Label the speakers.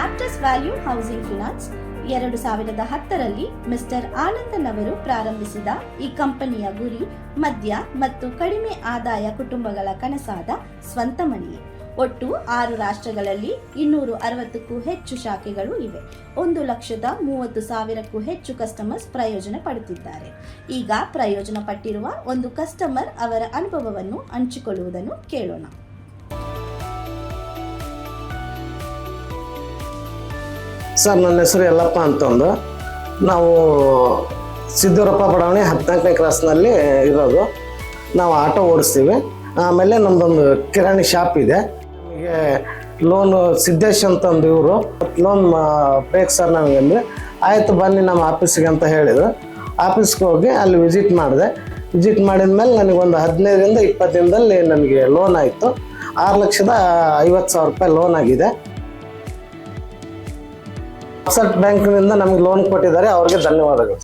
Speaker 1: Actors value housing finance 2010ರಲ್ಲಿ mister Anandan ಅವರು ಪ್ರಾರಂಭಿಸಿದ ಈ ಕಂಪನಿಯ ಗುರಿ ಮಧ್ಯ ಮತ್ತು ಕಡಿಮೆ ಆದಾಯ ಕುಟುಂಬಗಳ ಕನಸಾದ ಸ್ವಂತ ಮನೆಯೇ. ಒಟ್ಟು 6 ರಾಷ್ಟ್ರಗಳಲ್ಲಿ 260ಕ್ಕೂ ಹೆಚ್ಚು ಶಾಖೆಗಳು ಇವೆ. 1,30,000ಕ್ಕೂ ಹೆಚ್ಚು ಕಸ್ಟಮರ್ಸ್ ಪ್ರಯೋಜನ ಪಡೆದಿದ್ದಾರೆ. ಈಗ ಪ್ರಯೋಜನ ಪಟ್ಟಿರುವ ಒಂದು ಕಸ್ಟಮರ್ ಅವರ ಅನುಭವವನ್ನು ಹಂಚಿಕೊಳ್ಳುವುದನ್ನು ಕೇಳೋಣ.
Speaker 2: ಸರ್, ನನ್ನ ಹೆಸರು ಯಲ್ಲಪ್ಪ ಅಂತಂದು. ನಾವು ಸಿದ್ದೂರಪ್ಪ ಬಡಾವಣೆ 14ನೇ ಕ್ರಾಸ್ನಲ್ಲಿ ಇರೋದು. ನಾವು ಆಟೋ ಓಡಿಸ್ತೀವಿ. ಆಮೇಲೆ ನಮ್ಮದೊಂದು ಕಿರಾಣಿ ಶಾಪ್ ಇದೆ. ನಮಗೆ ಲೋನು ಸಿದ್ದೇಶ್ ಅಂತಂದು ಇವರು ಲೋನ್ ಬೇಕು ಸರ್ ನಮಗೆ ಅಂದರೆ, ಆಯಿತು ಬನ್ನಿ ನಮ್ಮ ಆಫೀಸಿಗೆ ಅಂತ ಹೇಳಿದರು. ಆಫೀಸ್ಗೆ ಹೋಗಿ ಅಲ್ಲಿ ವಿಸಿಟ್ ಮಾಡಿದೆ. ವಿಸಿಟ್ ಮಾಡಿದ ಮೇಲೆ ನನಗೊಂದು 15ರಿಂದ 20 ದಿನದಲ್ಲಿ ನನಗೆ ಲೋನ್ ಆಯಿತು. 6,50,000 ರೂಪಾಯಿ ಲೋನ್ ಆಗಿದೆ. ಅಸೆಟ್ ಬ್ಯಾಂಕ್ನಿಂದ ನಮಗೆ ಲೋನ್ ಕೊಟ್ಟಿದ್ದಾರೆ, ಅವ್ರಿಗೆ ಧನ್ಯವಾದಗಳು.